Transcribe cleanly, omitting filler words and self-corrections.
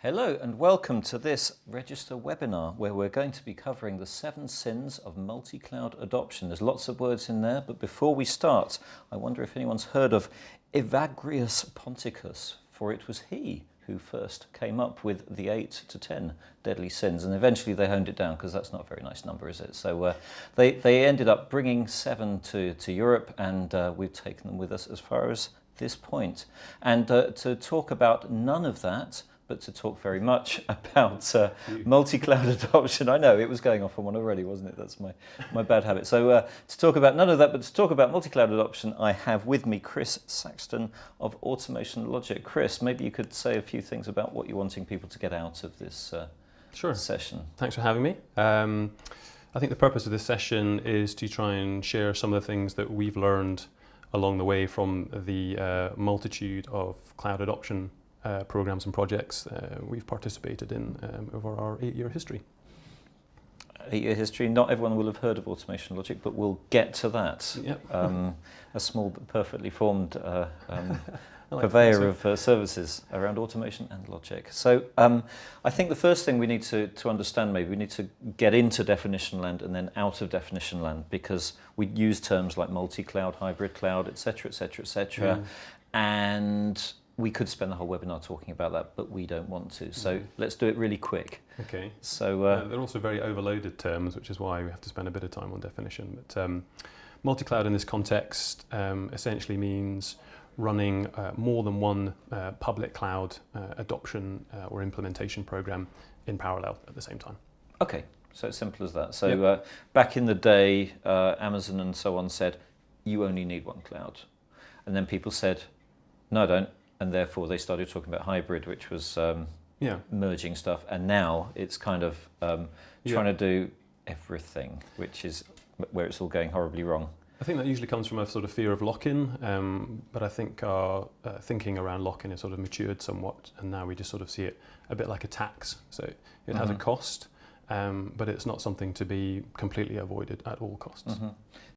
Hello and welcome to this Register webinar where we're going to be covering the 7 sins of multi-cloud adoption. There's lots of words in there, but before we start, I wonder if anyone's heard of Evagrius Ponticus, for it was he who first came up with the 8 to 10 deadly sins, and eventually they honed it down because that's not a very nice number, is it? So they ended up bringing 7 to Europe, and we've taken them with us as far as this point. And to talk about none of that, but to talk very much about multi-cloud adoption. I know, it was going off on one already, wasn't it? That's my bad habit. So to talk about none of that, but to talk about multi-cloud adoption, I have with me Chris Saxton of Automation Logic. Chris, maybe you could say a few things about what you're wanting people to get out of this session. Thanks for having me. I think the purpose of this session is to try and share some of the things that we've learned along the way from the multitude of cloud adoption programs and projects we've participated in over our 8-year history. 8-year history. Not everyone will have heard of Automation Logic, but we'll get to that. Yep. A small but perfectly formed purveyor of services around automation and logic. So I think the first thing we need to understand, maybe we need to get into definition land and then out of definition land, because we use terms like multi-cloud, hybrid cloud, etc., etc., etc., and we could spend the whole webinar talking about that, but we don't want to. So let's do it really quick. Okay. So they're also very overloaded terms, which is why we have to spend a bit of time on definition. But multi-cloud in this context essentially means running more than one public cloud adoption or implementation program in parallel at the same time. Okay, so it's simple as that. So back in the day, Amazon and so on said, you only need one cloud. And then people said, no, I don't. And therefore they started talking about hybrid, which was merging stuff. And now it's kind of trying to do everything, which is where it's all going horribly wrong. I think that usually comes from a sort of fear of lock-in, but I think our thinking around lock-in has sort of matured somewhat, and now we just sort of see it a bit like a tax. So it has a cost, but it's not something to be completely avoided at all costs.